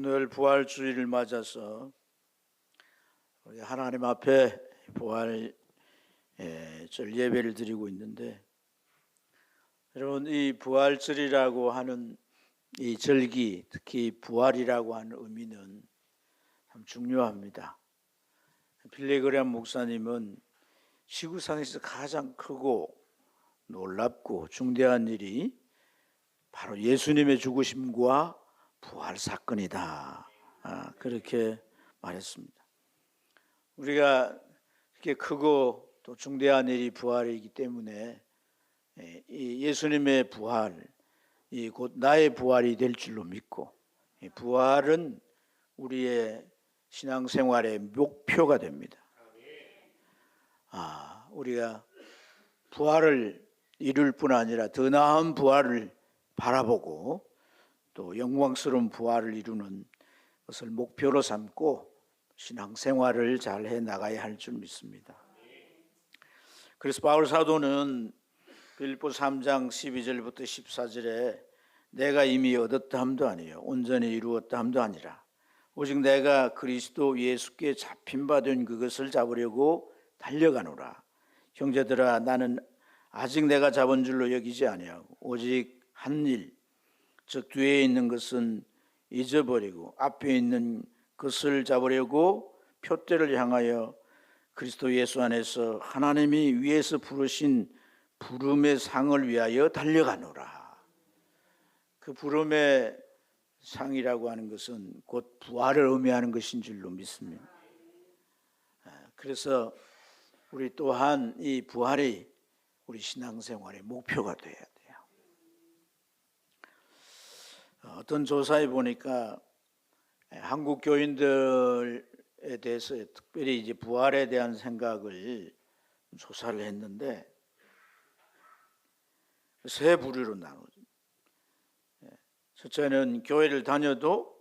오늘 부활주의를 맞아서 우리 하나님 앞에 부활 절 예배를 드리고 있는데, 여러분, 이 부활절이라고 하는 이 절기, 특히 부활이라고 하는 의미는 참 중요합니다. 빌리그레암 목사님은 지구상에서 가장 크고 놀랍고 중대한 일이 바로 예수님의 죽으심과 부활 사건이다, 그렇게 말했습니다. 우리가 이렇게 크고 또 중대한 일이 부활이기 때문에 이 예수님의 부활, 이 곧 나의 부활이 될 줄로 믿고, 이 부활은 우리의 신앙생활의 목표가 됩니다. 우리가 부활을 이룰 뿐 아니라 더 나은 부활을 바라보고 또 영광스러운 부활을 이루는 것을 목표로 삼고 신앙생활을 잘 해나가야 할 줄 믿습니다. 그래서 바울 사도는 빌립보 3장 12절부터 14절에 내가 이미 얻었다 함도 아니요 온전히 이루었다 함도 아니라 오직 내가 그리스도 예수께 잡힌 바 된 그것을 잡으려고 달려가노라. 형제들아, 나는 아직 내가 잡은 줄로 여기지 아니하고 오직 한 일, 즉 뒤에 있는 것은 잊어버리고 앞에 있는 것을 잡으려고 표대를 향하여 그리스도 예수 안에서 하나님이 위에서 부르신 부름의 상을 위하여 달려가노라. 그 부름의 상이라고 하는 것은 곧 부활을 의미하는 것인 줄로 믿습니다. 그래서 우리 또한 이 부활이 우리 신앙생활의 목표가 돼야 돼요. 어떤 조사에 보니까 한국 교인들에 대해서 특별히 이제 부활에 대한 생각을 조사를 했는데 세 부류로 나누죠. 첫째는 교회를 다녀도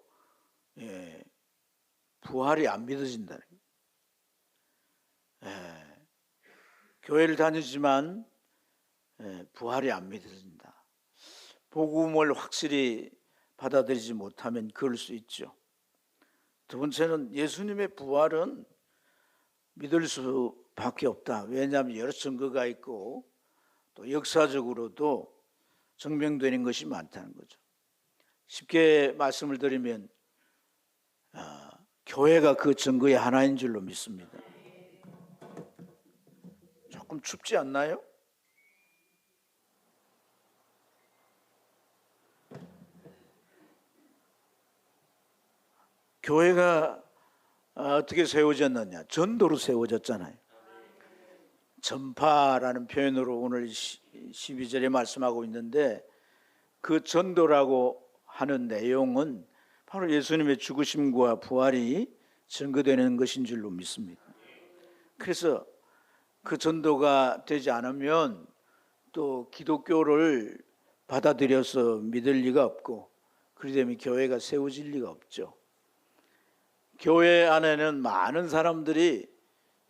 부활이 안 믿어진다는 거예요. 교회를 다니지만 부활이 안 믿어진다. 복음을 확실히 받아들이지 못하면 그럴 수 있죠. 두 번째는 예수님의 부활은 믿을 수밖에 없다. 왜냐하면 여러 증거가 있고 또 역사적으로도 증명되는 것이 많다는 거죠. 쉽게 말씀을 드리면 교회가 그 증거의 하나인 줄로 믿습니다. 조금 춥지 않나요? 교회가 어떻게 세워졌느냐? 전도로 세워졌잖아요. 전파라는 표현으로 오늘 12절에 말씀하고 있는데, 그 전도라고 하는 내용은 바로 예수님의 죽으심과 부활이 증거되는 것인 줄로 믿습니다. 그래서 그 전도가 되지 않으면 또 기독교를 받아들여서 믿을 리가 없고, 그러기 때문에 교회가 세워질 리가 없죠. 교회 안에는 많은 사람들이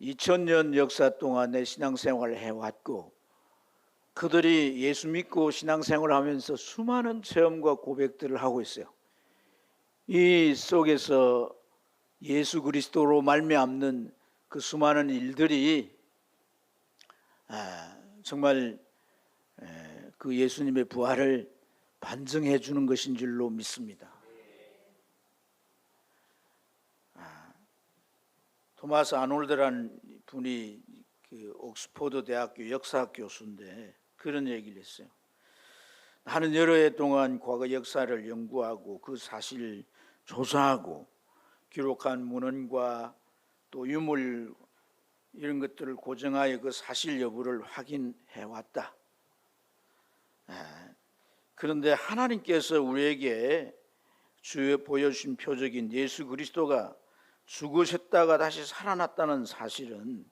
2000년 역사 동안에 신앙생활을 해왔고, 그들이 예수 믿고 신앙생활을 하면서 수많은 체험과 고백들을 하고 있어요. 이 속에서 예수 그리스도로 말미암는 그 수많은 일들이 정말 그 예수님의 부활을 반증해 주는 것인 줄로 믿습니다. 토마스 아놀드라는 분이 그 옥스퍼드 대학교 역사학 교수인데 그런 얘기를 했어요. 나는 여러 해 동안 과거 역사를 연구하고 그 사실을 조사하고 기록한 문헌과 또 유물 이런 것들을 고정하여 그 사실 여부를 확인해 왔다. 그런데 하나님께서 우리에게 보여주신 표적인 예수 그리스도가 죽으셨다가 다시 살아났다는 사실은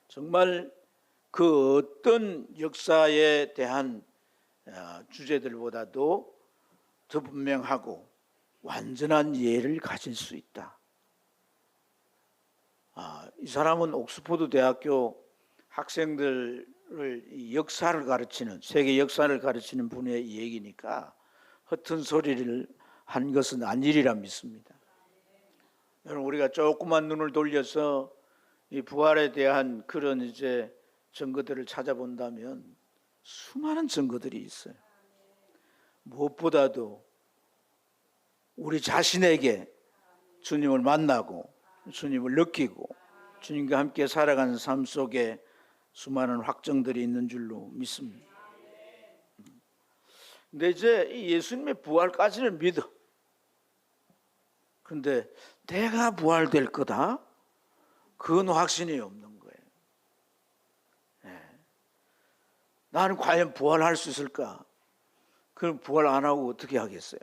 정말 그 어떤 역사에 대한 주제들보다도 더 분명하고 완전한 이해를 가질 수 있다. 이 사람은 옥스퍼드 대학교 학생들을 역사를 가르치는, 세계 역사를 가르치는 분의 얘기니까 허튼 소리를 한 것은 아니리라 믿습니다. 여러분, 우리가 조금만 눈을 돌려서 이 부활에 대한 그런 이제 증거들을 찾아본다면 수많은 증거들이 있어요. 무엇보다도 우리 자신에게 주님을 만나고 주님을 느끼고 주님과 함께 살아가는 삶 속에 수많은 확정들이 있는 줄로 믿습니다. 근데 이제 예수님의 부활까지는 믿어. 근데 내가 부활될 거다? 그건 확신이 없는 거예요. 나는 과연 부활할 수 있을까? 그럼 부활 안 하고 어떻게 하겠어요?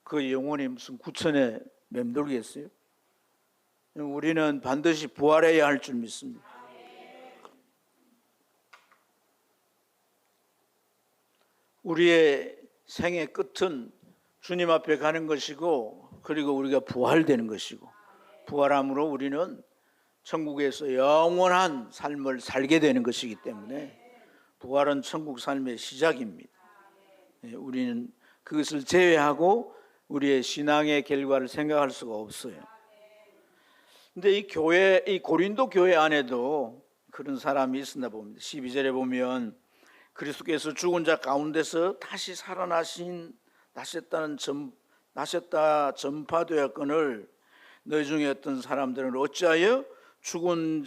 그 영혼이 무슨 구천에 맴돌겠어요? 우리는 반드시 부활해야 할 줄 믿습니다. 우리의 생의 끝은 주님 앞에 가는 것이고, 그리고 우리가 부활되는 것이고, 부활함으로 우리는 천국에서 영원한 삶을 살게 되는 것이기 때문에 부활은 천국 삶의 시작입니다. 우리는 그것을 제외하고 우리의 신앙의 결과를 생각할 수가 없어요. 근데 이 고린도 교회 안에도 그런 사람이 있었나 봅니다. 12절에 보면 그리스도께서 죽은 자 가운데서 다시 나셨다 전파되었거늘 너희 중에 어떤 사람들은 어찌하여 죽은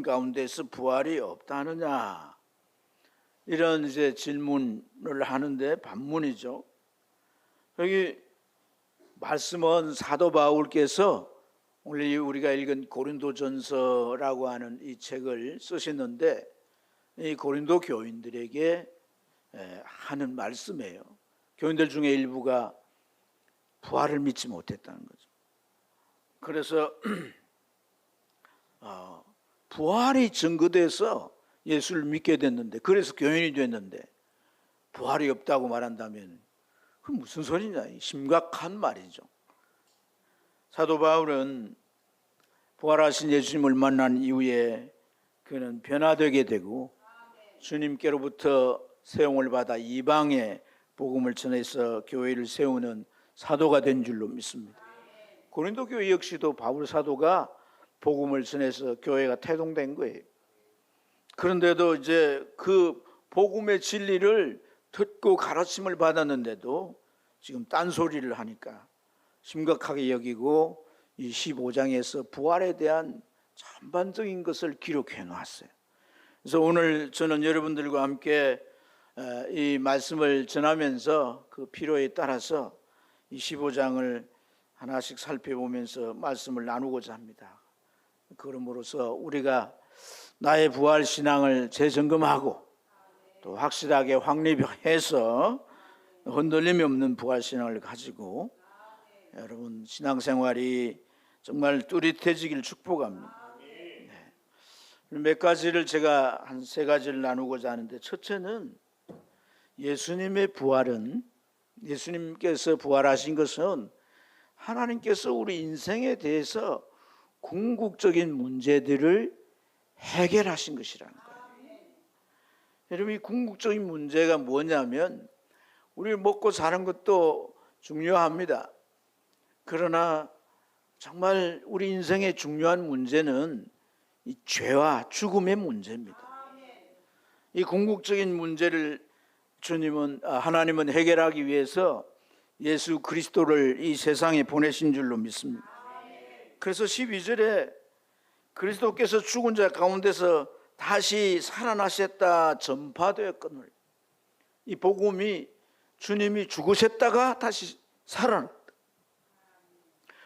가운데서 부활이 없다 하느냐, 이런 이제 질문을 하는데 반문이죠. 여기 말씀은 사도 바울께서 오늘 우리가 읽은 고린도전서라고 하는 이 책을 쓰셨는데, 이 고린도 교인들에게 하는 말씀이에요. 교인들 중에 일부가 부활을 믿지 못했다는 거죠. 그래서 부활이 증거돼서 예수를 믿게 됐는데, 그래서 교인이 됐는데 부활이 없다고 말한다면 그건 무슨 소리냐, 심각한 말이죠. 사도 바울은 부활하신 예수님을 만난 이후에 그는 변화되게 되고 주님께로부터 세움을 받아 이방의 복음을 전해서 교회를 세우는 사도가 된 줄로 믿습니다. 고린도 교회 역시도 바울 사도가 복음을 전해서 교회가 태동된 거예요. 그런데도 이제 그 복음의 진리를 듣고 가르침을 받았는데도 지금 딴소리를 하니까 심각하게 여기고 이 15장에서 부활에 대한 전반적인 것을 기록해 놨어요. 그래서 오늘 저는 여러분들과 함께 이 말씀을 전하면서 그 필요에 따라서 이 15장을 하나씩 살펴보면서 말씀을 나누고자 합니다. 그러므로서 우리가 나의 부활 신앙을 재점검하고 또 확실하게 확립해서 흔들림이 없는 부활 신앙을 가지고 여러분 신앙생활이 정말 뚜렷해지기를 축복합니다. 몇 가지를 제가 한 세 가지를 나누고자 하는데, 첫째는 예수님께서 부활하신 것은 하나님께서 우리 인생에 대해서 궁극적인 문제들을 해결하신 것이라는 거예요. 여러분, 이 궁극적인 문제가 뭐냐면 우리 먹고 사는 것도 중요합니다. 그러나 정말 우리 인생의 중요한 문제는 이 죄와 죽음의 문제입니다. 이 궁극적인 문제를 하나님은 해결하기 위해서 예수 그리스도를 이 세상에 보내신 줄로 믿습니다. 그래서 12절에 그리스도께서 죽은 자 가운데서 다시 살아나셨다 전파되었거늘, 이 복음이 주님이 죽으셨다가 다시 살아났다.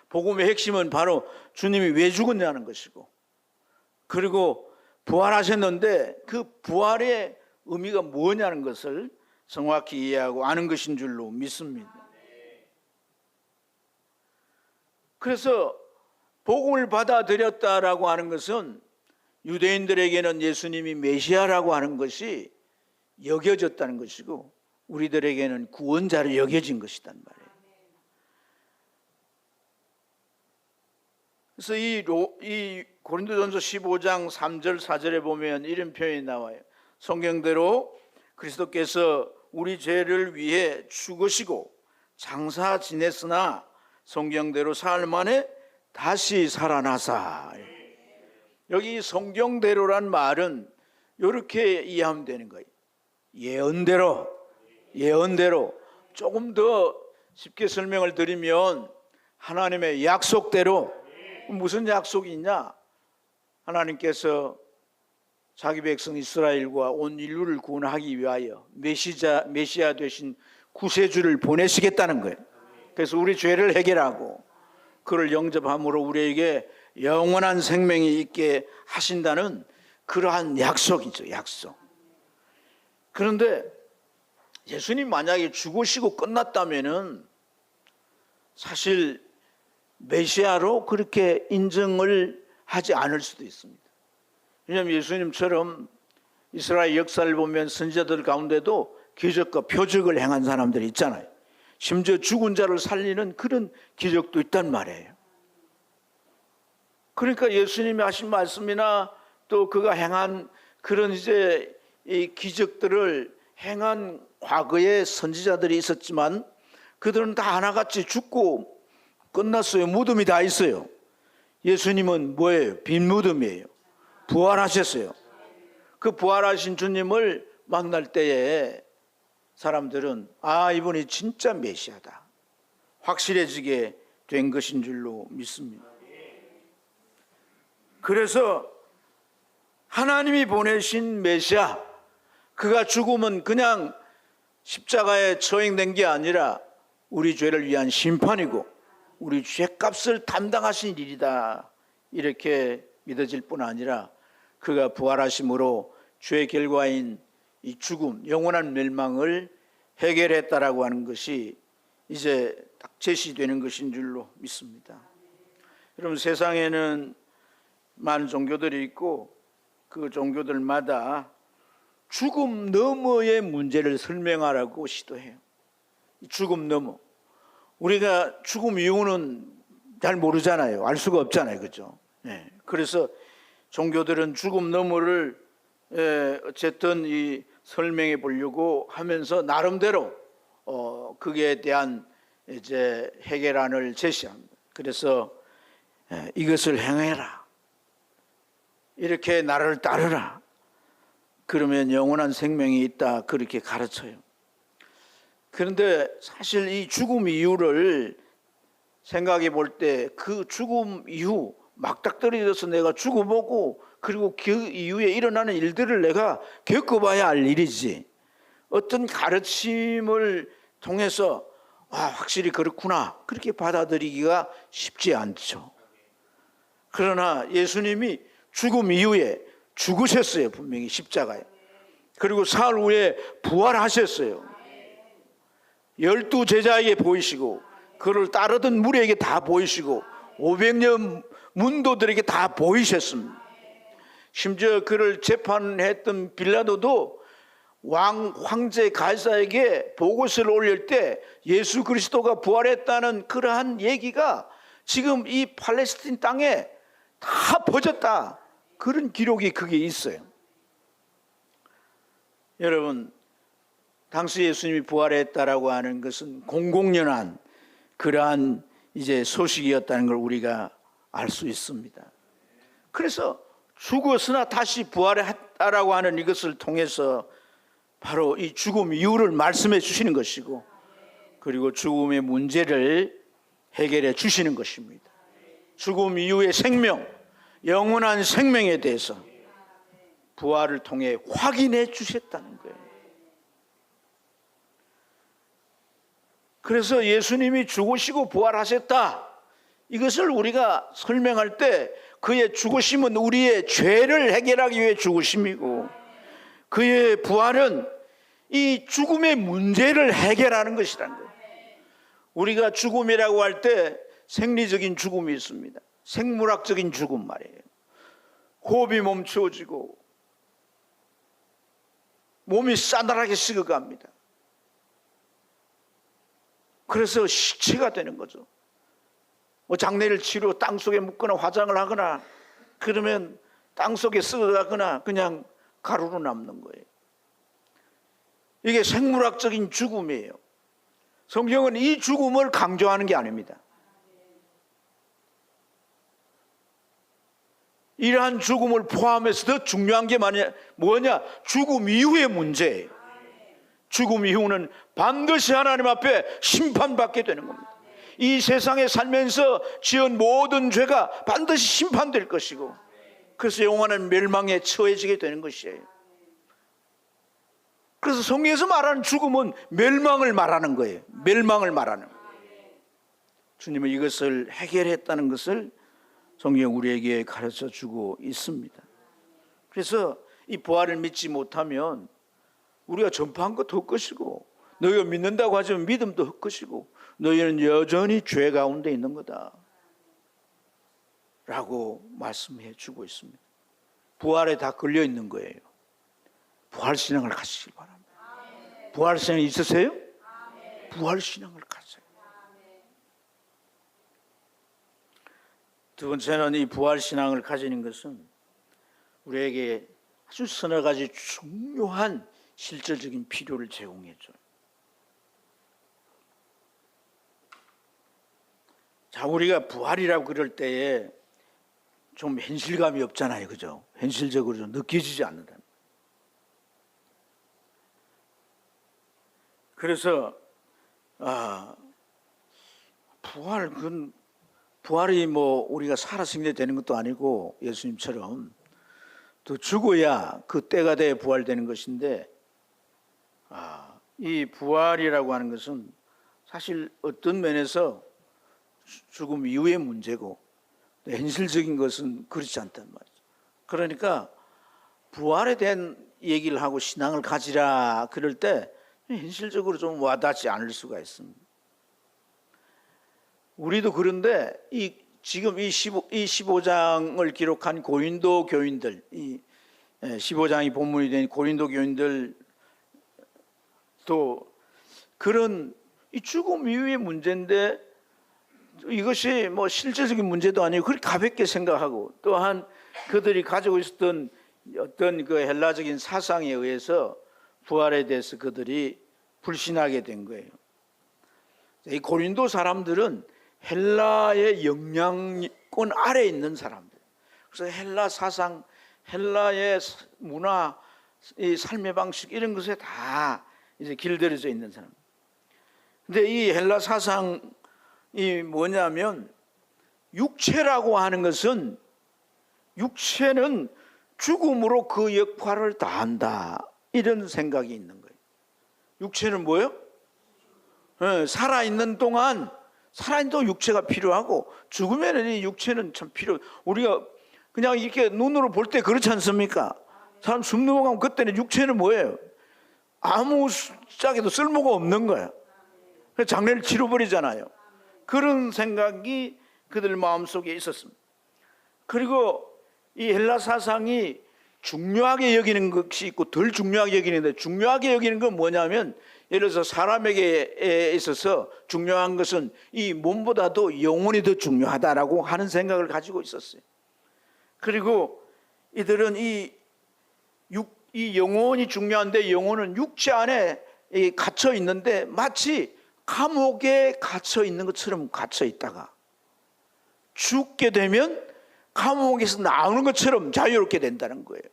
복음의 핵심은 바로 주님이 왜 죽었냐는 것이고, 그리고 부활하셨는데 그 부활의 의미가 뭐냐는 것을 정확히 이해하고 아는 것인 줄로 믿습니다. 그래서 복음을 받아들였다라고 하는 것은 유대인들에게는 예수님이 메시아라고 하는 것이 여겨졌다는 것이고, 우리들에게는 구원자로 여겨진 것이란 말이에요. 그래서 이 고린도전서 15장 3절 4절에 보면 이런 표현이 나와요. 성경대로 그리스도께서 우리 죄를 위해 죽으시고 장사 지냈으나 성경대로 사흘 만에 다시 살아나사. 여기 성경대로란 말은 이렇게 이해하면 되는 거예요. 예언대로 조금 더 쉽게 설명을 드리면 하나님의 약속대로. 무슨 약속이 있냐? 하나님께서 자기 백성 이스라엘과 온 인류를 구원하기 위하여 메시아 되신 구세주를 보내시겠다는 거예요. 그래서 우리 죄를 해결하고 그를 영접함으로 우리에게 영원한 생명이 있게 하신다는 그러한 약속이죠. 약속. 그런데 예수님 만약에 죽으시고 끝났다면은 사실 메시아로 그렇게 인정을 하지 않을 수도 있습니다. 왜냐하면 예수님처럼 이스라엘 역사를 보면 선지자들 가운데도 기적과 표적을 행한 사람들이 있잖아요. 심지어 죽은 자를 살리는 그런 기적도 있단 말이에요. 그러니까 예수님이 하신 말씀이나 또 그가 행한 그런 이제 이 기적들을 행한 과거의 선지자들이 있었지만 그들은 다 하나같이 죽고 끝났어요. 무덤이 다 있어요. 예수님은 뭐예요? 빈 무덤이에요. 부활하셨어요. 그 부활하신 주님을 만날 때에 사람들은 이분이 진짜 메시아다 확실해지게 된 것인 줄로 믿습니다. 그래서 하나님이 보내신 메시아, 그가 죽음은 그냥 십자가에 처형된 게 아니라 우리 죄를 위한 심판이고 우리 죄값을 담당하신 일이다, 이렇게 믿어질 뿐 아니라 그가 부활하심으로 죄의 결과인 이 죽음, 영원한 멸망을 해결했다라고 하는 것이 이제 딱 제시되는 것인 줄로 믿습니다. 여러분, 세상에는 많은 종교들이 있고 그 종교들마다 죽음 너머의 문제를 설명하라고 시도해요. 죽음 너머. 우리가 죽음 이유는 잘 모르잖아요. 알 수가 없잖아요. 그죠? 네. 그래서 종교들은 죽음 너머를 어쨌든 이 설명해 보려고 하면서 나름대로 그에 대한 이제 해결안을 제시합니다. 그래서 이것을 행해라, 이렇게 나를 따르라, 그러면 영원한 생명이 있다, 그렇게 가르쳐요. 그런데 사실 이 죽음 이유를 생각해 볼 때 그 죽음 이후 막닥떨어져서 내가 죽어보고 그리고 그 이후에 일어나는 일들을 내가 겪어봐야 할 일이지, 어떤 가르침을 통해서 확실히 그렇구나 그렇게 받아들이기가 쉽지 않죠. 그러나 예수님이 죽음 이후에 죽으셨어요. 분명히 십자가에. 그리고 사흘 후에 부활하셨어요. 12 제자에게 보이시고 그를 따르던 무리에게 다 보이시고 500년 문도들에게 다 보이셨습니다. 심지어 그를 재판했던 빌라도도 황제 가이사에게 보고서를 올릴 때 예수 그리스도가 부활했다는 그러한 얘기가 지금 이 팔레스틴 땅에 다 퍼졌다, 그런 기록이 그게 있어요. 여러분, 당시 예수님이 부활했다라고 하는 것은 공공연한 그러한 이제 소식이었다는 걸 우리가 알 수 있습니다. 그래서 죽었으나 다시 부활했다라고 하는 이것을 통해서 바로 이 죽음 이유를 말씀해 주시는 것이고, 그리고 죽음의 문제를 해결해 주시는 것입니다. 죽음 이후의 생명, 영원한 생명에 대해서 부활을 통해 확인해 주셨다는 거예요. 그래서 예수님이 죽으시고 부활하셨다, 이것을 우리가 설명할 때 그의 죽으심은 우리의 죄를 해결하기 위해 죽으심이고 그의 부활은 이 죽음의 문제를 해결하는 것이라는 거예요. 우리가 죽음이라고 할 때 생리적인 죽음이 있습니다. 생물학적인 죽음 말이에요. 호흡이 멈추어지고 몸이 싸늘하게 식어갑니다. 그래서 시체가 되는 거죠. 장례를 치러 땅속에 묻거나 화장을 하거나 그러면 땅속에 썩어가거나 그냥 가루로 남는 거예요. 이게 생물학적인 죽음이에요. 성경은 이 죽음을 강조하는 게 아닙니다. 이러한 죽음을 포함해서 더 중요한 게 뭐냐? 죽음 이후의 문제예요. 죽음 이후는 반드시 하나님 앞에 심판받게 되는 겁니다. 이 세상에 살면서 지은 모든 죄가 반드시 심판될 것이고, 그래서 영원한 멸망에 처해지게 되는 것이에요. 그래서 성경에서 말하는 죽음은 멸망을 말하는 거예요. 멸망을 말하는 거예요. 주님은 이것을 해결했다는 것을 성경 우리에게 가르쳐 주고 있습니다. 그래서 이 부활을 믿지 못하면 우리가 전파한 것도 헛것이고, 너희가 믿는다고 하지만 믿음도 헛것이고, 너희는 여전히 죄 가운데 있는 거다 라고 말씀해 주고 있습니다. 부활에 다 걸려 있는 거예요. 부활신앙을 가지시기 바랍니다. 부활신앙 있으세요? 부활신앙을 가져요. 두 번째는 이 부활신앙을 가지는 것은 우리에게 아주 서너 가지 중요한 실질적인 필요를 제공해 줘요. 자, 우리가 부활이라고 그럴 때에 좀 현실감이 없잖아요. 그죠? 현실적으로 좀 느껴지지 않는다. 그래서 부활이 뭐 우리가 살아 승리되는 것도 아니고, 예수님처럼 또 죽어야 그 때가 돼 부활되는 것인데, 이 부활이라고 하는 것은 사실 어떤 면에서 죽음 이후의 문제고, 현실적인 것은 그렇지 않단 말이죠. 그러니까 부활에 대한 얘기를 하고 신앙을 가지라 그럴 때 현실적으로 좀 와닿지 않을 수가 있습니다. 우리도 그런데 지금 이 15장을 기록한 고린도 교인들, 이 15장이 본문이 된 고린도 교인들 또 그런 이 죽음 이후의 문제인데, 이것이 뭐 실제적인 문제도 아니고 그렇게 가볍게 생각하고, 또한 그들이 가지고 있었던 어떤 그 헬라적인 사상에 의해서 부활에 대해서 그들이 불신하게 된 거예요. 이 고린도 사람들은 헬라의 영향권 아래에 있는 사람들, 그래서 헬라 사상, 헬라의 문화, 이 삶의 방식, 이런 것에 다 이제 길들여져 있는 사람. 근데 이 헬라 사상이 뭐냐면, 육체라고 하는 것은, 육체는 죽음으로 그 역할을 다한다, 이런 생각이 있는 거예요. 육체는 뭐예요? 살아있는 동안 육체가 필요하고, 죽으면 이 육체는 참 우리가 그냥 이렇게 눈으로 볼 때 그렇지 않습니까? 사람 숨 넘어가면 그때는 육체는 뭐예요? 아무 짝에도 쓸모가 없는 거야. 그래서 장례를 치러버리잖아요. 그런 생각이 그들 마음속에 있었습니다. 그리고 이 헬라 사상이 중요하게 여기는 것이 있고 덜 중요하게 여기는데, 중요하게 여기는 건 뭐냐면, 예를 들어서 사람에게 있어서 중요한 것은 이 몸보다도 영혼이 더 중요하다라고 하는 생각을 가지고 있었어요. 그리고 이들은 이 영혼이 중요한데, 영혼은 육체 안에 갇혀 있는데 마치 감옥에 갇혀 있는 것처럼 갇혀 있다가 죽게 되면 감옥에서 나오는 것처럼 자유롭게 된다는 거예요.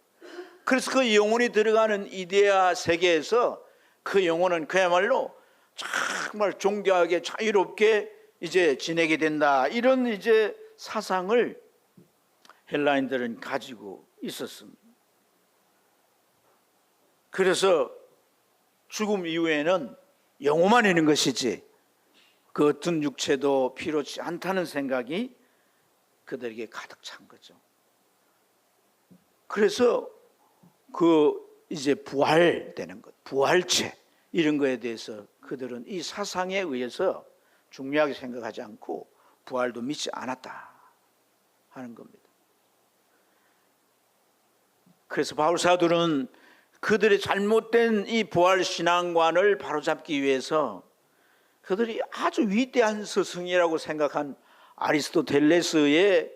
그래서 그 영혼이 들어가는 이데아 세계에서 그 영혼은 그야말로 정말 존귀하게 자유롭게 이제 지내게 된다, 이런 이제 사상을 헬라인들은 가지고 있었습니다. 그래서 죽음 이후에는 영혼만 있는 것이지 그 어떤 육체도 필요치 않다는 생각이 그들에게 가득 찬 거죠. 그래서 이제 부활되는 것, 부활체, 이런 거에 대해서 그들은 이 사상에 의해서 중요하게 생각하지 않고 부활도 믿지 않았다 하는 겁니다. 그래서 바울 사도는 그들의 잘못된 이 부활 신앙관을 바로잡기 위해서 그들이 아주 위대한 스승이라고 생각한 아리스토텔레스의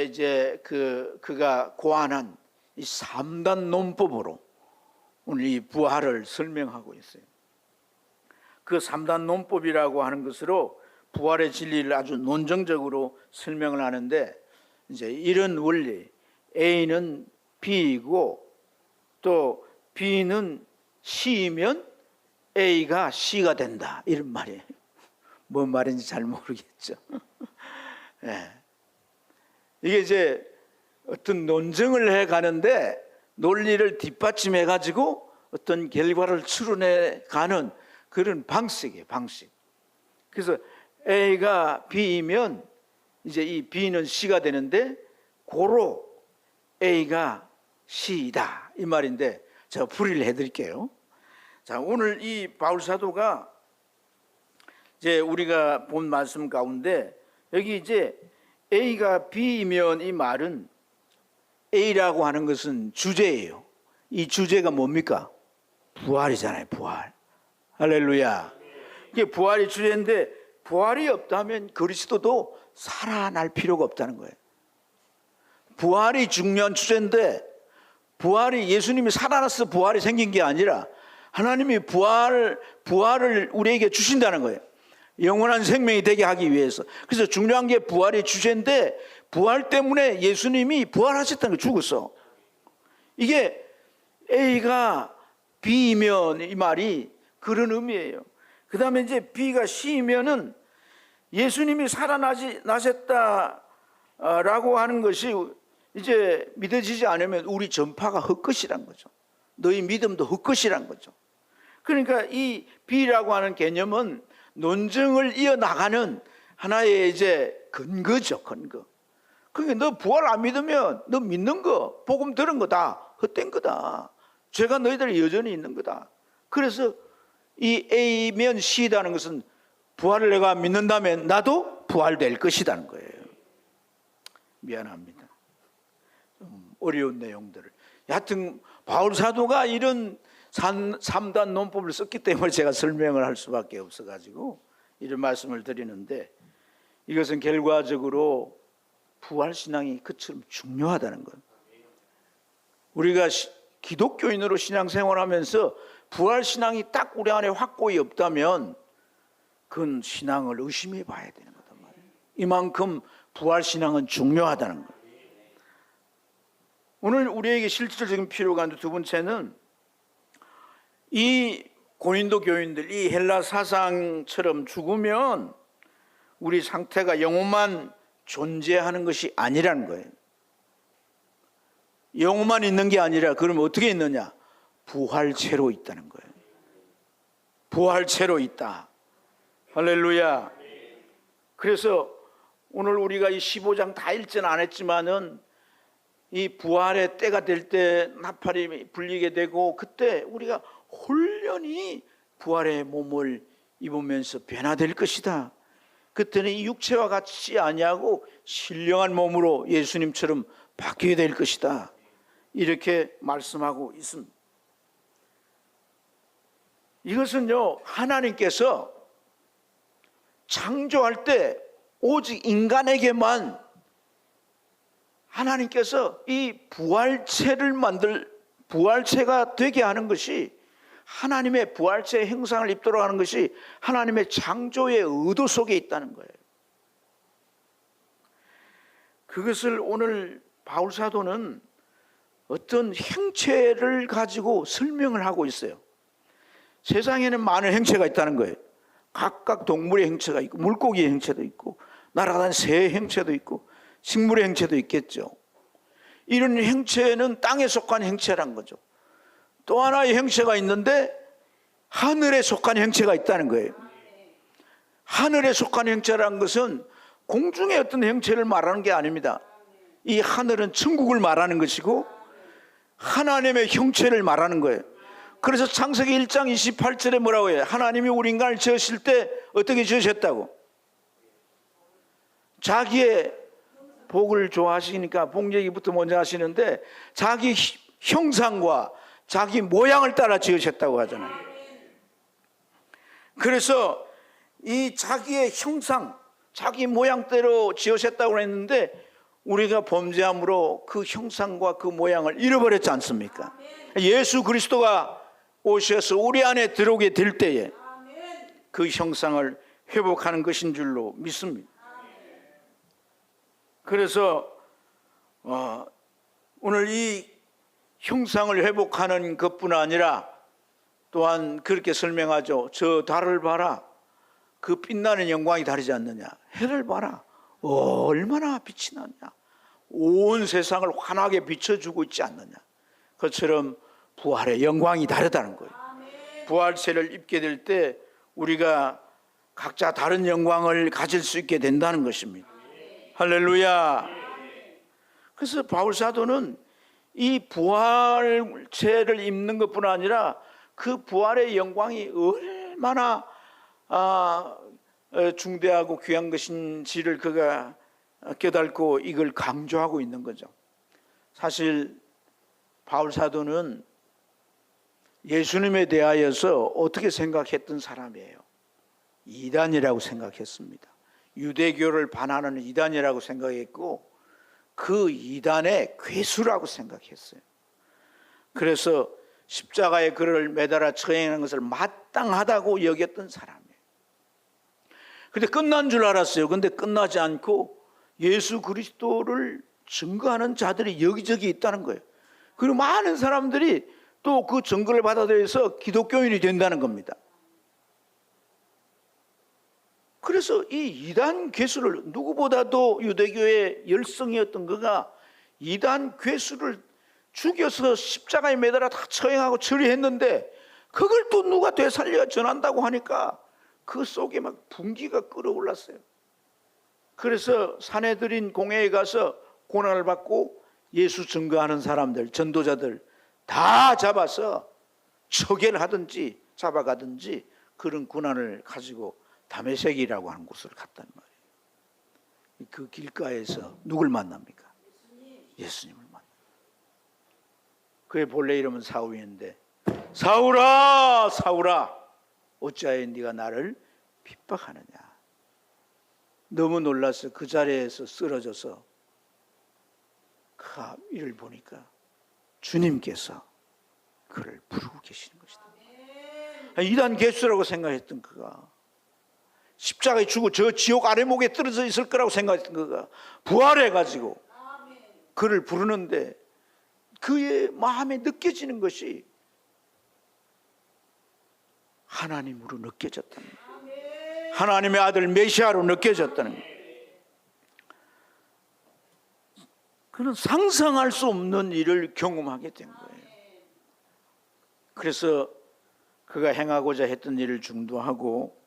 이제 그가 고안한 이 3단 논법으로 오늘 이 부활을 설명하고 있어요. 그 3단 논법이라고 하는 것으로 부활의 진리를 아주 논증적으로 설명을 하는데, 이제 이런 원리, A는 B이고 또 B는 C이면 A가 C가 된다, 이런 말이에요. 뭔 말인지 잘 모르겠죠. 네. 이게 이제 어떤 논증을 해 가는데 논리를 뒷받침해 가지고 어떤 결과를 추론해 가는 그런 방식이에요, 방식. 그래서 A가 B이면 이제 이 B는 C가 되는데, 고로 A가 C이다, 이 말인데 제가 풀이를 해드릴게요. 자, 오늘 이 바울 사도가 이제 우리가 본 말씀 가운데 여기 이제 A가 B이면, 이 말은 A라고 하는 것은 주제예요. 이 주제가 뭡니까? 부활이잖아요, 부활. 할렐루야. 이게 부활이 주제인데, 부활이 없다면 그리스도도 살아날 필요가 없다는 거예요. 부활이 중요한 주제인데, 부활이 예수님이 살아나서 부활이 생긴 게 아니라 하나님이 부활을 우리에게 주신다는 거예요. 영원한 생명이 되게 하기 위해서. 그래서 중요한 게 부활의 주제인데, 부활 때문에 예수님이 부활하셨다는 거예요. 죽었어. 이게 A가 B이면, 이 말이 그런 의미예요. 그 다음에 이제 B가 C이면은 예수님이 살아나셨다라고 하는 것이 이제 믿어지지 않으면 우리 전파가 헛것이란 거죠. 너희 믿음도 헛것이란 거죠. 그러니까 이 B라고 하는 개념은 논증을 이어나가는 하나의 이제 근거죠, 근거. 그러니까 너 부활 안 믿으면 너 믿는 거, 복음 들은 거 다 헛된 거다. 죄가 너희들 여전히 있는 거다. 그래서 이 A면 C라는 것은 부활을 내가 믿는다면 나도 부활될 것이라는 거예요. 미안합니다. 좀 어려운 내용들을. 여하튼 바울 사도가 이런 3단 논법을 썼기 때문에 제가 설명을 할 수밖에 없어가지고 이런 말씀을 드리는데, 이것은 결과적으로 부활신앙이 그처럼 중요하다는 거예요. 우리가 기독교인으로 신앙생활하면서 부활신앙이 딱 우리 안에 확고히 없다면 그건 신앙을 의심해 봐야 되는 거단 말이에요. 이만큼 부활신앙은 중요하다는 거예요. 오늘 우리에게 실질적인 필요가 있는 두 번째는, 이 고린도 교인들, 이 헬라 사상처럼 죽으면 우리 상태가 영혼만 존재하는 것이 아니라는 거예요. 영혼만 있는 게 아니라 그러면 어떻게 있느냐? 부활체로 있다는 거예요. 부활체로 있다. 할렐루야. 그래서 오늘 우리가 이 15장 다 읽지는 안 했지만은 이 부활의 때가 될 때 나팔이 불리게 되고, 그때 우리가 홀연히 부활의 몸을 입으면서 변화될 것이다. 그때는 이 육체와 같이 아니하고 신령한 몸으로 예수님처럼 바뀌게 될 것이다. 이렇게 말씀하고 있습니다. 이것은요, 하나님께서 창조할 때 오직 인간에게만 하나님께서 이 부활체가 되게 하는 것이, 하나님의 부활체의 형상을 입도록 하는 것이 하나님의 창조의 의도 속에 있다는 거예요. 그것을 오늘 바울 사도는 어떤 행체를 가지고 설명을 하고 있어요. 세상에는 많은 행체가 있다는 거예요. 각각 동물의 행체가 있고, 물고기의 행체도 있고, 날아다니는 새의 행체도 있고, 식물의 행체도 있겠죠. 이런 행체는 땅에 속한 행체란 거죠. 또 하나의 행체가 있는데 하늘에 속한 행체가 있다는 거예요. 하늘에 속한 행체라는 것은 공중의 어떤 행체를 말하는 게 아닙니다. 이 하늘은 천국을 말하는 것이고 하나님의 형체를 말하는 거예요. 그래서 창세기 1장 28절에 뭐라고 해요? 하나님이 우리 인간을 지으실 때 어떻게 지으셨다고? 자기의 복을 좋아하시니까 복 얘기부터 먼저 하시는데, 자기 형상과 자기 모양을 따라 지으셨다고 하잖아요. 그래서 이 자기의 형상, 자기 모양대로 지으셨다고 했는데, 우리가 범죄함으로 그 형상과 그 모양을 잃어버렸지 않습니까? 예수 그리스도가 오셔서 우리 안에 들어오게 될 때에 그 형상을 회복하는 것인 줄로 믿습니다. 그래서 오늘 이 형상을 회복하는 것뿐 아니라 또한 그렇게 설명하죠. 저 달을 봐라. 그 빛나는 영광이 다르지 않느냐. 해를 봐라. 얼마나 빛이 나냐. 온 세상을 환하게 비춰주고 있지 않느냐. 그처럼 부활의 영광이 다르다는 거예요. 부활체를 입게 될 때 우리가 각자 다른 영광을 가질 수 있게 된다는 것입니다. 할렐루야. 그래서 바울 사도는 이 부활체를 입는 것뿐 아니라 그 부활의 영광이 얼마나 중대하고 귀한 것인지를 그가 깨닫고 이걸 강조하고 있는 거죠. 사실 바울 사도는 예수님에 대하여서 어떻게 생각했던 사람이에요? 이단이라고 생각했습니다. 유대교를 반하는 이단이라고 생각했고 그 이단의 괴수라고 생각했어요. 그래서 십자가에 그를 매달아 처형하는 것을 마땅하다고 여겼던 사람이에요. 근데 끝난 줄 알았어요. 근데 끝나지 않고 예수 그리스도를 증거하는 자들이 여기저기 있다는 거예요. 그리고 많은 사람들이 또 그 증거를 받아들여서 기독교인이 된다는 겁니다. 그래서 이 이단 괴수를, 누구보다도 유대교의 열성이었던 그가 이단 괴수를 죽여서 십자가에 매달아 다 처형하고 처리했는데 그걸 또 누가 되살려 전한다고 하니까 그 속에 막 분기가 끓어올랐어요. 그래서 사내들인 공회에 가서 고난을 받고 예수 증거하는 사람들, 전도자들 다 잡아서 처결하든지 잡아가든지 그런 고난을 가지고 다메섹이라고 하는 곳을 갔단 말이에요. 그 길가에서 누굴 만납니까? 예수님을 만납니다. 그의 본래 이름은 사울이었는데 사울아 사울아 어찌하여 네가 나를 핍박하느냐. 너무 놀라서 그 자리에서 쓰러져서 그가 이를 보니까 주님께서 그를 부르고 계시는 것이다. 이단 개수라고 생각했던 그가 십자가에 죽고 저 지옥 아래목에 떨어져 있을 거라고 생각했던 그가 부활해가지고 그를 부르는데 그의 마음에 느껴지는 것이 하나님으로 느껴졌다는 거예요. 하나님의 아들 메시아로 느껴졌다는 거예요. 그는 상상할 수 없는 일을 경험하게 된 거예요. 그래서 그가 행하고자 했던 일을 중도하고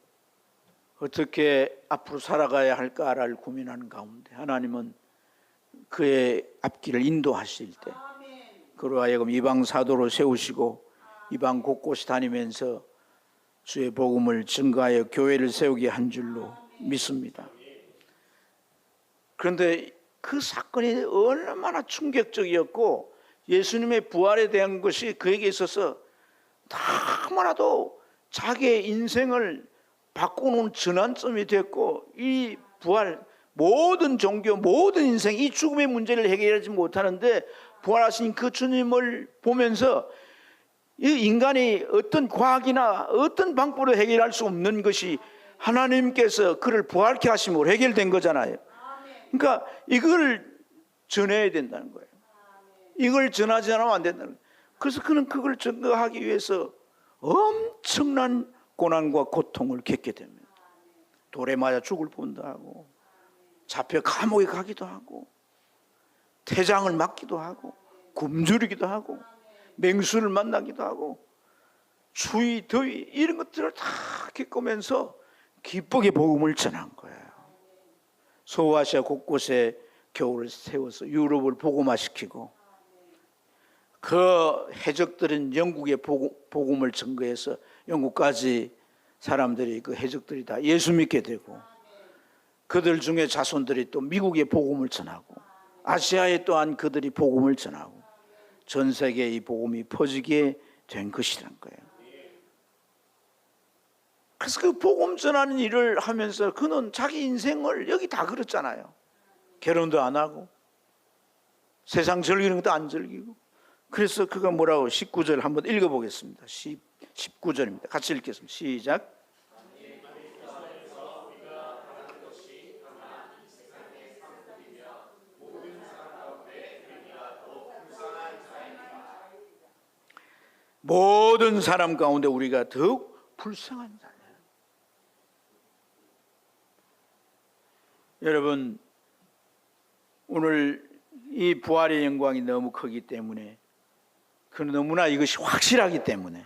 어떻게 앞으로 살아가야 할까를 고민하는 가운데 하나님은 그의 앞길을 인도하실 때 그로 하여금 이방 사도로 세우시고 이방 곳곳이 다니면서 주의 복음을 증거하여 교회를 세우게 한 줄로 믿습니다. 그런데 그 사건이 얼마나 충격적이었고 예수님의 부활에 대한 것이 그에게 있어서 너무나도 자기의 인생을 바꾸는 전환점이 됐고 이 부활 모든 종교 모든 인생 이 죽음의 문제를 해결하지 못하는데 부활하신 그 주님을 보면서 이 인간이 어떤 과학이나 어떤 방법으로 해결할 수 없는 것이 하나님께서 그를 부활케 하심으로 해결된 거잖아요. 그러니까 이걸 전해야 된다는 거예요. 이걸 전하지 않으면 안 된다는 거예요. 그래서 그는 그걸 증거하기 위해서 엄청난 고난과 고통을 겪게 됩니다. 돌에 맞아 죽을 뻔도 하고 잡혀 감옥에 가기도 하고 태장을 맞기도 하고 굶주리기도 하고 맹수를 만나기도 하고 추위 더위 이런 것들을 다 겪으면서 기쁘게 복음을 전한 거예요. 소아시아 곳곳에 교회를 세워서 유럽을 복음화시키고 그 해적들은 영국의 복음을 증거해서 영국까지 사람들이 그 해적들이 다 예수 믿게 되고 그들 중에 자손들이 또 미국의 복음을 전하고 아시아에 또한 그들이 복음을 전하고 전 세계에 이 복음이 퍼지게 된 것이란 거예요. 그래서 그 복음 전하는 일을 하면서 그는 자기 인생을 여기 다 그렇잖아요. 결혼도 안 하고 세상 즐기는 것도 안 즐기고 그래서 그가 뭐라고 19절 한번 읽어보겠습니다. 19절입니다. 같이 읽겠습니다. 시작. 모든 사람 가운데 우리가 더욱 불쌍한 자예요. 여러분, 오늘 이 부활의 영광이 너무 크기 때문에, 너무나 이것이 확실하기 때문에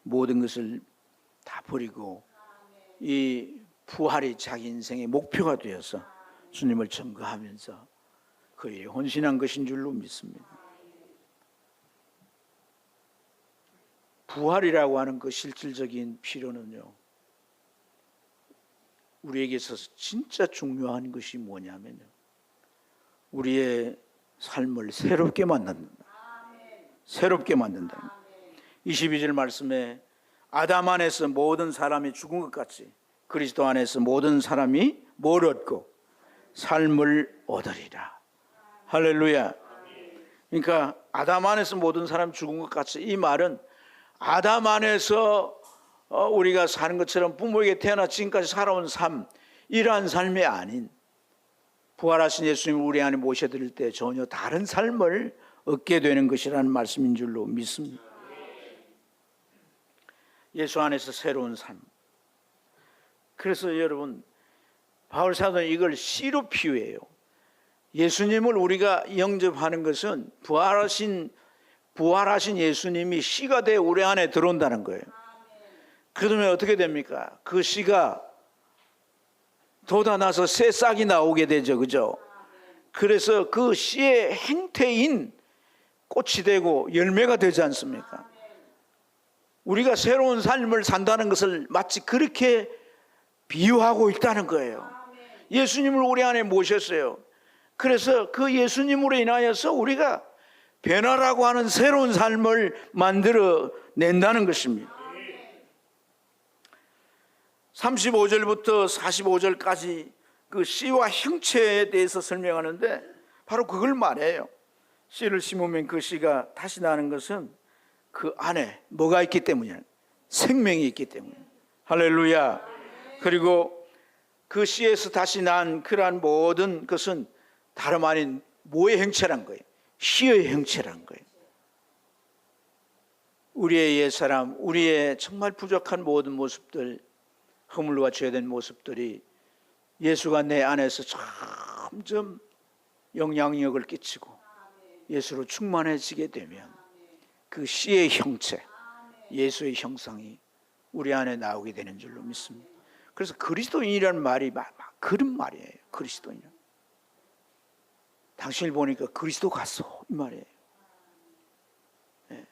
모든 것을 다 버리고 이 부활이 자기 인생의 목표가 되어서 주님을 증거하면서 그 일에 헌신한 것인 줄로 믿습니다. 부활이라고 하는 그 실질적인 필요는요, 우리에게 있어서 진짜 중요한 것이 뭐냐면요, 우리의 삶을 새롭게 만든다. 새롭게 만든다. 22절 말씀에 아담 안에서 모든 사람이 죽은 것 같이 그리스도 안에서 모든 사람이 뭘 얻고? 삶을 얻으리라. 할렐루야. 그러니까 아담 안에서 모든 사람이 죽은 것 같이, 이 말은 아담 안에서 우리가 사는 것처럼 부모에게 태어나 지금까지 살아온 삶, 이러한 삶이 아닌 부활하신 예수님을 우리 안에 모셔드릴 때 전혀 다른 삶을 얻게 되는 것이라는 말씀인 줄로 믿습니다. 예수 안에서 새로운 삶. 그래서 여러분, 바울 사도는 이걸 씨로 피우해요. 예수님을 우리가 영접하는 것은 부활하신 예수님이 씨가 되어 우리 안에 들어온다는 거예요. 그러면 어떻게 됩니까? 그 씨가 돋아나서 새 싹이 나오게 되죠. 그죠? 그래서 그 씨의 행태인 꽃이 되고 열매가 되지 않습니까? 우리가 새로운 삶을 산다는 것을 마치 그렇게 비유하고 있다는 거예요. 예수님을 우리 안에 모셨어요. 그래서 그 예수님으로 인하여서 우리가 변화라고 하는 새로운 삶을 만들어 낸다는 것입니다. 35절부터 45절까지 그 씨와 형체에 대해서 설명하는데 바로 그걸 말해요. 씨를 심으면 그 씨가 다시 나는 것은 그 안에 뭐가 있기 때문이야? 생명이 있기 때문에. 할렐루야. 그리고 그 씨에서 다시 난 그러한 모든 것은 다름 아닌 뭐의 형체란 거예요? 씨의 형체란 거예요. 우리의 옛사람, 우리의 정말 부족한 모든 모습들, 허물과 죄된 모습들이 예수가 내 안에서 점점 영향력을 끼치고 예수로 충만해지게 되면 그 씨의 형체, 예수의 형상이 우리 안에 나오게 되는 줄로 믿습니다. 그래서 그리스도인이라는 말이 그런 말이에요. 그리스도인. 당신을 보니까 그리스도 같소, 이 말이에요. 네.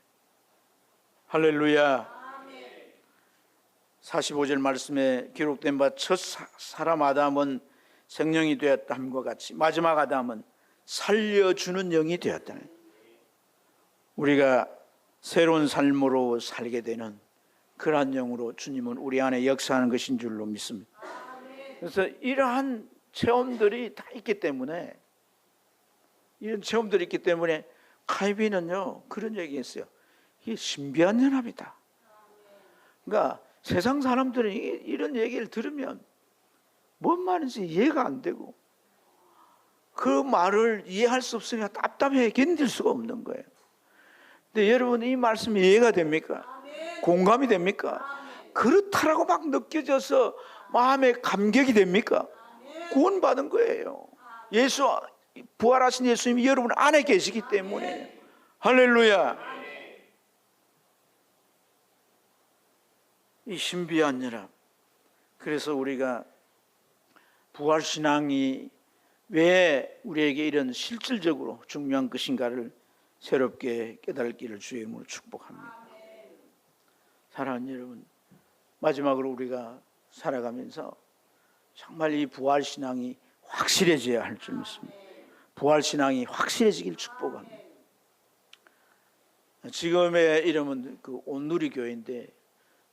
할렐루야. 45절 말씀에 기록된 바 첫 사람 아담은 생명이 되었다함과 같이 마지막 아담은 살려주는 영이 되었다는, 우리가 새로운 삶으로 살게 되는 그러한 영으로 주님은 우리 안에 역사하는 것인 줄로 믿습니다. 그래서 이러한 체험들이 다 있기 때문에, 이런 체험들이 있기 때문에 칼빈은요 그런 얘기했어요. 이게 신비한 연합이다. 그러니까 세상 사람들은 이런 얘기를 들으면 뭔 말인지 이해가 안 되고 그 말을 이해할 수 없으면 답답해 견딜 수가 없는 거예요. 근데 여러분, 이 말씀이 이해가 됩니까? 공감이 됩니까? 그렇다라고 막 느껴져서 마음에 감격이 됩니까? 구원받은 거예요. 부활하신 예수님이 여러분 안에 계시기 때문에. 할렐루야. 이 신비한 연합. 그래서 우리가 부활신앙이 왜 우리에게 이런 실질적으로 중요한 것인가를 새롭게 깨달기를 주의 이름으로 축복합니다. 사랑하는 여러분, 마지막으로 우리가 살아가면서 정말 이 부활신앙이 확실해져야 할 줄 믿습니다. 부활신앙이 확실해지길 축복합니다. 지금의 이름은 그 온누리교회인데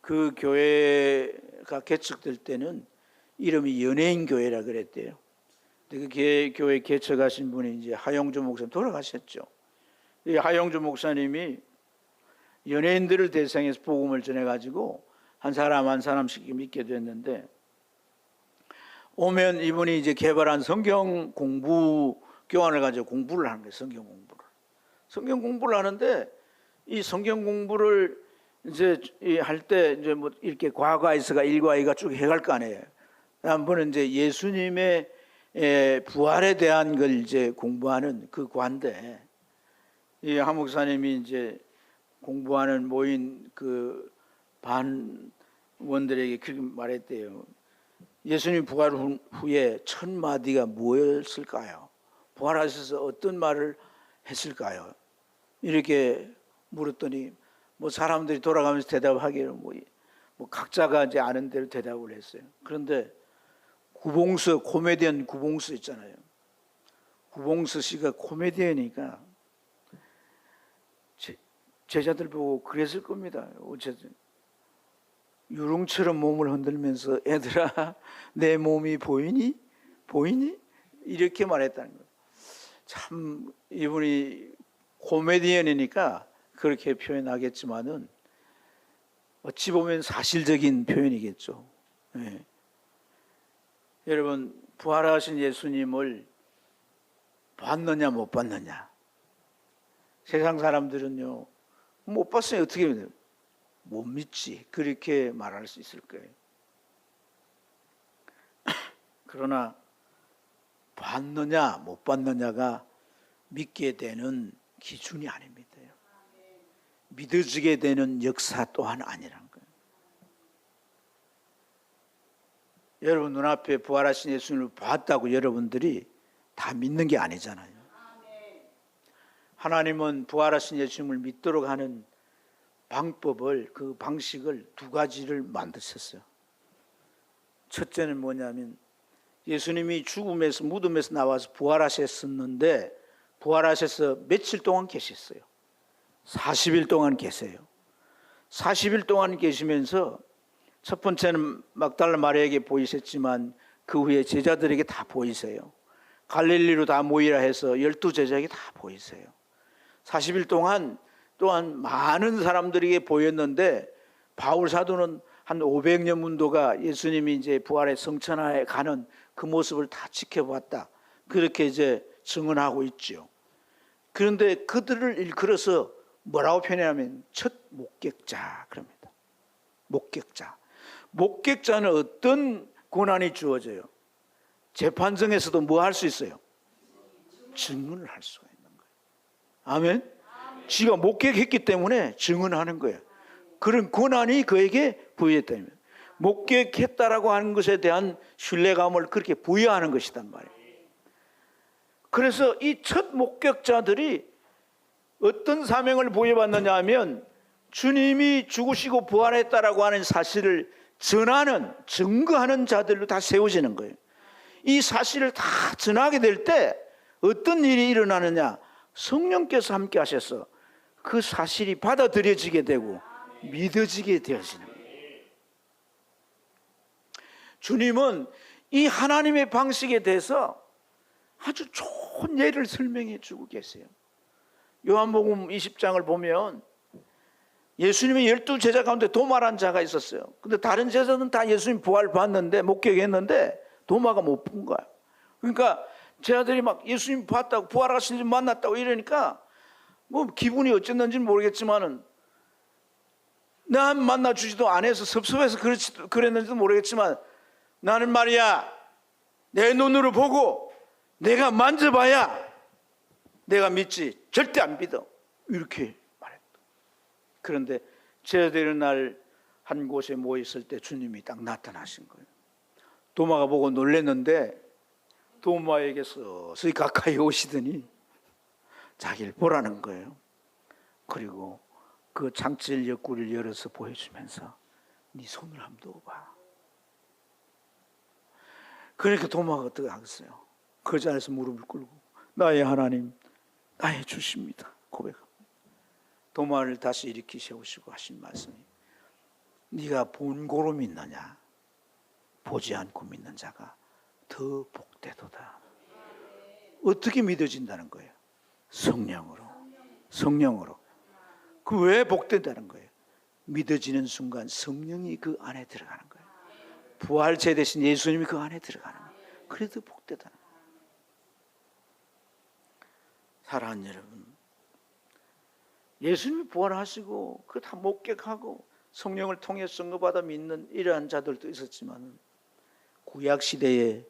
그 교회가 개척될 때는 이름이 연예인교회라 그랬대요. 그 교회 개척하신 분이 이제 하영주 목사님 돌아가셨죠. 이 하영주 목사님이 연예인들을 대상해서 복음을 전해가지고 한 사람 한 사람씩 믿게 됐는데, 오면 이분이 이제 개발한 성경 공부 교환을 가지고 공부를 하는 거예요. 성경 공부를 하는데 이 성경 공부를 이제 할 때 이제 뭐 이렇게 과거에서가 1과 2가 쭉 해갈 거 아니에요. 한 번은 이제 예수님의 부활에 대한 걸 이제 공부하는 그 과인데, 이 한 목사님이 이제 공부하는 모인 그 반원들에게 그렇게 말했대요. 예수님 부활 후에 첫 마디가 뭐였을까요? 부활하셔서 어떤 말을 했을까요? 이렇게 물었더니 뭐 사람들이 돌아가면서 대답하기를 뭐 각자가 이제 아는 대로 대답을 했어요. 그런데 구봉서, 코미디언 구봉서 있잖아요. 구봉서 씨가 코미디언이니까 제자들 보고 그랬을 겁니다. 어쨌든 유령처럼 몸을 흔들면서 애들아 내 몸이 보이니? 보이니? 이렇게 말했다는 거예요. 참 이분이 코미디언이니까 그렇게 표현하겠지만은 어찌 보면 사실적인 표현이겠죠. 네. 여러분, 부활하신 예수님을 봤느냐 못 봤느냐? 세상 사람들은요, 못 봤으니 어떻게 못 믿지, 그렇게 말할 수 있을 거예요. 그러나 봤느냐 못 봤느냐가 믿게 되는 기준이 아닙니다. 믿어지게 되는 역사 또한 아니란 거예요. 여러분 눈앞에 부활하신 예수님을 봤다고 여러분들이 다 믿는 게 아니잖아요. 하나님은 부활하신 예수님을 믿도록 하는 방법을, 그 방식을 두 가지를 만드셨어요. 첫째는 뭐냐면 예수님이 죽음에서, 무덤에서 나와서 부활하셨었는데 부활하셔서 며칠 동안 계셨어요. 40일 동안 계세요. 40일 동안 계시면서 첫 번째는 막달라 마리아에게 보이셨지만 그 후에 제자들에게 다 보이세요. 갈릴리로 다 모이라 해서 12제자에게 다 보이세요. 40일 동안 또한 많은 사람들에게 보였는데 바울 사도는 한 500년 문도가 예수님이 이제 부활의 성천하에 가는 그 모습을 다 지켜봤다, 그렇게 이제 증언하고 있죠. 그런데 그들을 일컬어서 뭐라고 표현하면 첫 목격자 그럽니다. 목격자. 목격자는 어떤 권한이 주어져요? 재판정에서도 뭐 할 수 있어요? 증언을 할 수가 있는 거예요. 아멘? 지가 목격했기 때문에 증언하는 거예요. 그런 권한이 그에게 부여했다는 거예요. 목격했다라고 하는 것에 대한 신뢰감을 그렇게 부여하는 것이단 말이에요. 그래서 이 첫 목격자들이 어떤 사명을 부여받느냐 하면 주님이 죽으시고 부활했다라고 하는 사실을 전하는, 증거하는 자들로 다 세워지는 거예요. 이 사실을 다 전하게 될 때 어떤 일이 일어나느냐? 성령께서 함께 하셔서 그 사실이 받아들여지게 되고 믿어지게 되어지는 거예요. 주님은 이 하나님의 방식에 대해서 아주 좋은 예를 설명해 주고 계세요. 요한복음 20장을 보면 예수님의 12제자 가운데 도마라는 자가 있었어요. 근데 다른 제자들은 다 예수님 부활 봤는데, 목격했는데 도마가 못 본 거야. 그러니까 제자들이 막 예수님 봤다고, 부활하신 줄 만났다고 이러니까 뭐 기분이 어쨌는지는 모르겠지만은, 난 만나주지도 안 해서 섭섭해서 그랬는지도 모르겠지만, 나는 말이야 내 눈으로 보고 내가 만져봐야 내가 믿지, 절대 안 믿어, 이렇게 말했다. 그런데 제자들이 날 한 곳에 모였을 때 주님이 딱 나타나신 거예요. 도마가 보고 놀랐는데 도마에게 서서히 가까이 오시더니 자기를 보라는 거예요. 그리고 그 장칠 옆구리를 열어서 보여주면서 네 손을 한번 넣어봐. 그러니까 도마가 어떻게 하겠어요? 그 자리에서 무릎을 꿇고 나의 하나님, 나의 주십니다 고백합니다. 도마를 다시 일으키 세우시고 하신 말씀이, 네가 본고로 믿느냐 보지 않고 믿는 자가 더 복되도다. 어떻게 믿어진다는 거예요? 성령으로. 성령으로. 그 왜 복된다는 거예요? 믿어지는 순간 성령이 그 안에 들어가는 거예요. 부활체 대신 예수님이 그 안에 들어가는 거예요. 그래도 복되다는 거예요. 사랑하는 여러분, 예수님이 부활하시고 그 다 목격하고 성령을 통해 선거받아 믿는 이러한 자들도 있었지만 구약 시대에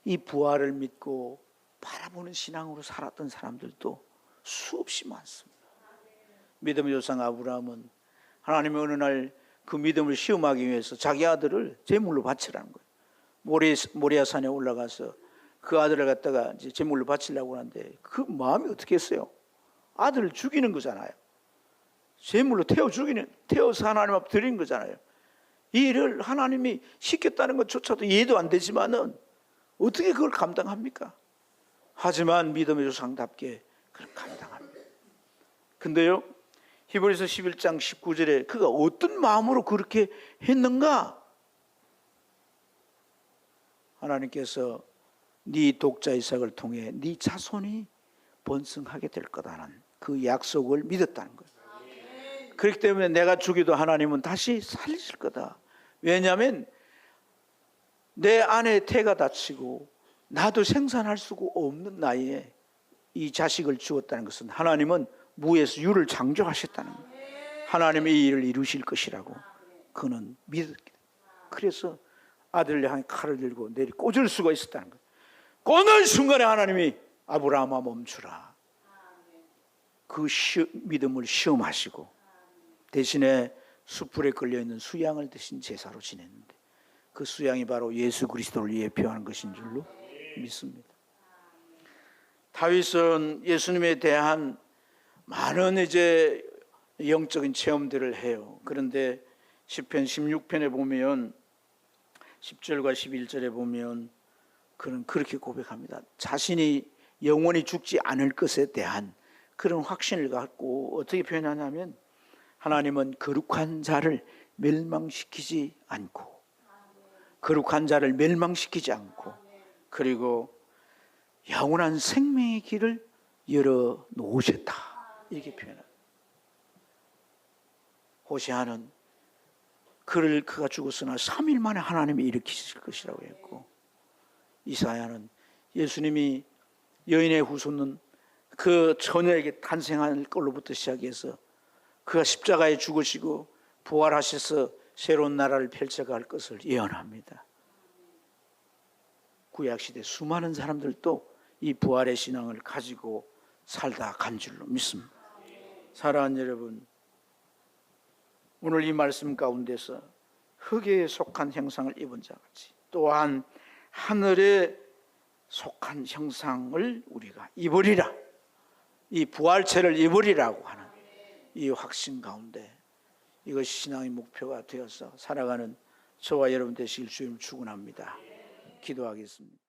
이 부활을 믿고 바라보는 신앙으로 살았던 사람들도 수없이 많습니다. 믿음의 조상 아브라함은 하나님의 어느 날 그 믿음을 시험하기 위해서 자기 아들을 제물로 바치라는 거예요. 모리아산에 올라가서 그 아들을 갖다가 이제 제물로 바치려고 하는데 그 마음이 어떻게 했어요? 아들을 죽이는 거잖아요. 제물로 태워서 하나님 앞에 드리는 거잖아요. 이 일을 하나님이 시켰다는 것조차도 이해도 안 되지만은 어떻게 그걸 감당합니까? 하지만 믿음의 조상답게 그걸 감당합니다. 근데요, 히브리서 11장 19절에 그가 어떤 마음으로 그렇게 했는가? 하나님께서 네 독자 이삭을 통해 네 자손이 번성하게 될 거다는 그 약속을 믿었다는 거예요. 그렇기 때문에 내가 죽여도 하나님은 다시 살리실 거다. 왜냐하면 내 안에 태가 닫히고 나도 생산할 수가 없는 나이에 이 자식을 주었다는 것은 하나님은 무에서 유를 창조하셨다는 거예요. 하나님이 이 일을 이루실 것이라고 그는 믿었기. 그래서 아들을 향해 칼을 들고 내리 꽂을 수가 있었다는 거예요. 꽂는 순간에 하나님이 아브라함아 멈추라. 그 믿음을 시험하시고 대신에 숯불에 걸려있는 수양을 대신 제사로 지냈는데 그 수양이 바로 예수 그리스도를 예표하는 것인 줄로 믿습니다. 다윗은 예수님에 대한 많은 이제 영적인 체험들을 해요. 그런데 시편 16편에 보면 10절과 11절에 보면 그는 그렇게 고백합니다. 자신이 영원히 죽지 않을 것에 대한 그런 확신을 갖고 어떻게 표현하냐면 하나님은 거룩한 자를 멸망시키지 않고 그리고 영원한 생명의 길을 열어 놓으셨다. 이렇게 표현합니다. 호세아는 그가 죽었으나 3일 만에 하나님이 일으키실 것이라고 했고 이사야는 예수님이 여인의 후손은 그 처녀에게 탄생할 걸로부터 시작해서 그가 십자가에 죽으시고 부활하셔서 새로운 나라를 펼쳐갈 것을 예언합니다. 구약시대 수많은 사람들도 이 부활의 신앙을 가지고 살다 간 줄로 믿습니다. 사랑하는 여러분, 오늘 이 말씀 가운데서 흙에 속한 형상을 입은 자같이 또한 하늘에 속한 형상을 우리가 입으리라, 이 부활체를 입으리라고 하는 이 확신 가운데 이것이 신앙의 목표가 되어서 살아가는 저와 여러분 되시길 주님 축원합니다. 기도하겠습니다.